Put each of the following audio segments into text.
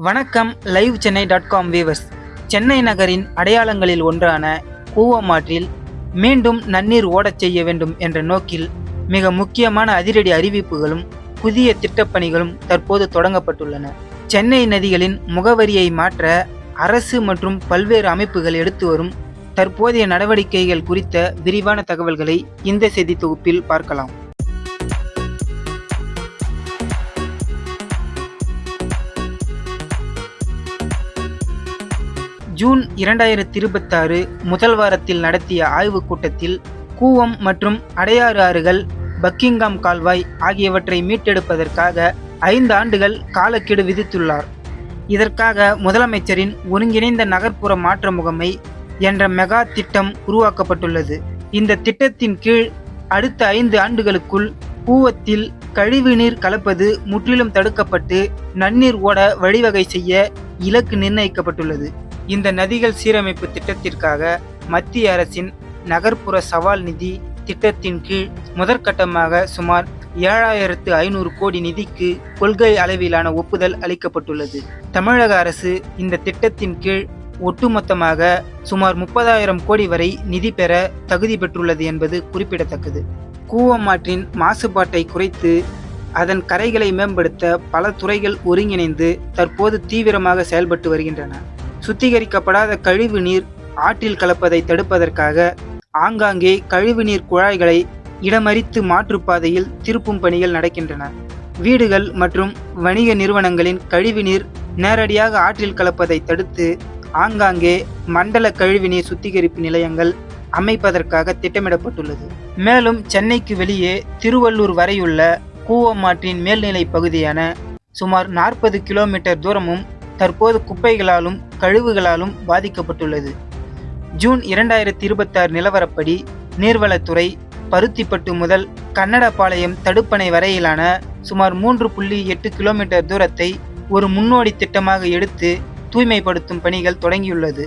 வணக்கம். Live சென்னை.com viewers. Chennai நகரின் அடையாளங்களில் ஒன்றான கூவமாற்றில் மீண்டும் நன்னீர் ஓடச் செய்ய வேண்டும் என்ற நோக்கில் மிக முக்கியமான அதிரடி அறிவிப்புகளும் புதிய திட்டப்பணிகளும் தற்போது தொடங்கப்பட்டுள்ளன. சென்னை நதிகளின் முகவரியை மாற்ற அரசு மற்றும் பல்வேறு அமைப்புகள் எடுத்து வரும் தற்போதைய நடவடிக்கைகள் குறித்த விரிவான தகவல்களை இந்த செய்தி தொகுப்பில் பார்க்கலாம். ஜூன் 2026 முதல் வாரத்தில் நடத்திய ஆய்வுக் கூட்டத்தில் கூவம் மற்றும் அடையாறு ஆறுகள், பக்கிங்காம் கால்வாய் ஆகியவற்றை மீட்டெடுப்பதற்காக 5 ஆண்டுகள் காலக்கெடு விதித்துள்ளார். இதற்காக முதலமைச்சரின் ஒருங்கிணைந்த நகர்ப்புற மாற்ற முகமை என்ற மெகா திட்டம் உருவாக்கப்பட்டுள்ளது. இந்த திட்டத்தின் கீழ் அடுத்த 5 ஆண்டுகளுக்குள் கூவத்தில் கழிவுநீர் கலப்பது முற்றிலும் தடுக்கப்பட்டு நன்னீர் ஓட வழிவகை செய்ய இலக்கு நிர்ணயிக்கப்பட்டுள்ளது. இந்த நதிகள் சீரமைப்பு திட்டத்திற்காக மத்திய அரசின் நகர்ப்புற சவால் நிதி திட்டத்தின் கீழ் முதற்கட்டமாக சுமார் 7500 கோடி நிதிக்கு கொள்கை அளவிலான ஒப்புதல் அளிக்கப்பட்டுள்ளது. தமிழக அரசு இந்த திட்டத்தின் கீழ் ஒட்டுமொத்தமாக சுமார் 30,000 கோடி வரை நிதி பெற தகுதி பெற்றுள்ளது என்பது குறிப்பிடத்தக்கது. கூவமாற்றின் மாசுபாட்டை குறைத்து அதன் கரைகளை மேம்படுத்த பல துறைகள் ஒருங்கிணைந்து தற்போது தீவிரமாக செயல்பட்டு வருகின்றன. சுத்திகரிக்கப்படாத கழிவு நீர் ஆற்றில் கலப்பதை தடுப்பதற்காக ஆங்காங்கே கழிவுநீர் குழாய்களை இடமறித்து மாற்றுப்பாதையில் திருப்பும் பணிகள் நடக்கின்றன. வீடுகள் மற்றும் வணிக நிறுவனங்களின் கழிவுநீர் நேரடியாக ஆற்றில் கலப்பதை தடுத்து ஆங்காங்கே மண்டல கழிவுநீர் சுத்திகரிப்பு நிலையங்கள் அமைப்பதற்காக திட்டமிடப்பட்டுள்ளது. மேலும் சென்னைக்கு வெளியே திருவள்ளூர் வரையுள்ள கூவமாற்றின் மேல்நிலை பகுதியான சுமார் 40 கிலோமீட்டர் தூரமும் தற்போது குப்பைகளாலும் கழிவுகளாலும் பாதிக்கப்பட்டுள்ளது. ஜூன் 2026 நிலவரப்படி நீர்வளத்துறை பருத்திப்பட்டு முதல் கன்னடபாளையம் தடுப்பணை வரையிலான சுமார் 3.8 கிலோமீட்டர் தூரத்தை ஒரு முன்னோடி திட்டமாக எடுத்து தூய்மைப்படுத்தும் பணிகள் தொடங்கியுள்ளது.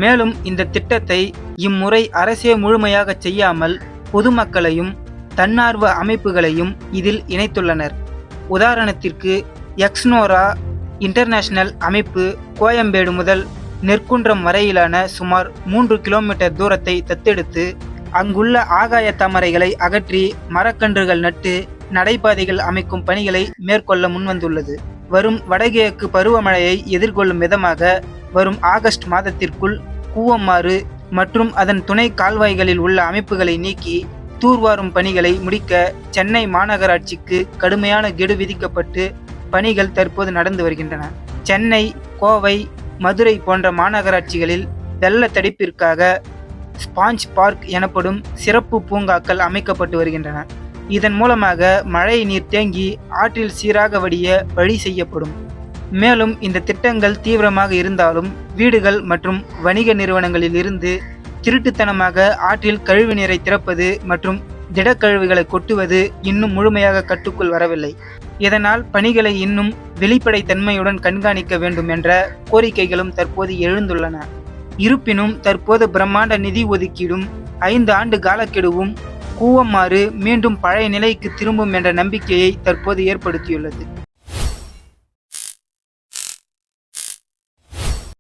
மேலும் இந்த திட்டத்தை இம்முறை அரசே முழுமையாக செய்யாமல் பொதுமக்களையும் தன்னார்வ அமைப்புகளையும் இதில் இணைத்துள்ளனர். உதாரணத்திற்கு எக்ஸ்னோரா இன்டர்நேஷனல் அமைப்பு கோயம்பேடு முதல் நெற்குன்றம் வரையிலான சுமார் 3 கிலோமீட்டர் தூரத்தை தத்தெடுத்து அங்குள்ள ஆகாய தாமரைகளை அகற்றி மரக்கன்றுகள் நட்டு நடைபாதைகள் அமைக்கும் பணிகளை மேற்கொள்ள முன்வந்துள்ளது. வரும் வடகிழக்கு பருவமழையை எதிர்கொள்ளும் விதமாக வரும் ஆகஸ்ட் மாதத்திற்குள் கூவமாறு மற்றும் அதன் துணை கால்வாய்களில் உள்ள அமைப்புகளை நீக்கி தூர்வாரும் பணிகளை முடிக்க சென்னை மாநகராட்சிக்கு கடுமையான கெடு விதிக்கப்பட்டு பணிகள் தற்போது நடந்து வருகின்றன. சென்னை, கோவை, மதுரை போன்ற மாநகராட்சிகளில் வெள்ள தடுப்பிற்காக ஸ்பாஞ்ச் பார்க் எனப்படும் சிறப்பு பூங்காக்கள் அமைக்கப்பட்டு வருகின்றன. இதன் மூலமாக மழை நீர் தேங்கி ஆற்றில் சீராக வடிய வழி செய்யப்படும். மேலும் இந்த திட்டங்கள் தீவிரமாக இருந்தாலும் வீடுகள் மற்றும் வணிக நிறுவனங்களில் இருந்து திருட்டுத்தனமாக ஆற்றில் கழிவு நீரை திறப்பது மற்றும் திடக்கழிவுகளை கொட்டுவது இன்னும் முழுமையாக கட்டுக்குள் வரவில்லை. இதனால் பணிகளை இன்னும் வெளிப்படைத்தன்மையுடன் கண்காணிக்க வேண்டும் என்ற கோரிக்கைகளும் தற்போது எழுந்துள்ளன. இருப்பினும் தற்போது பிரம்மாண்ட நிதி ஒதுக்கீடும் 5 ஆண்டு காலக்கெடுவும் கூவமாறு மீண்டும் பழைய நிலைக்கு திரும்பும் என்ற நம்பிக்கையை தற்போது ஏற்படுத்தியுள்ளது.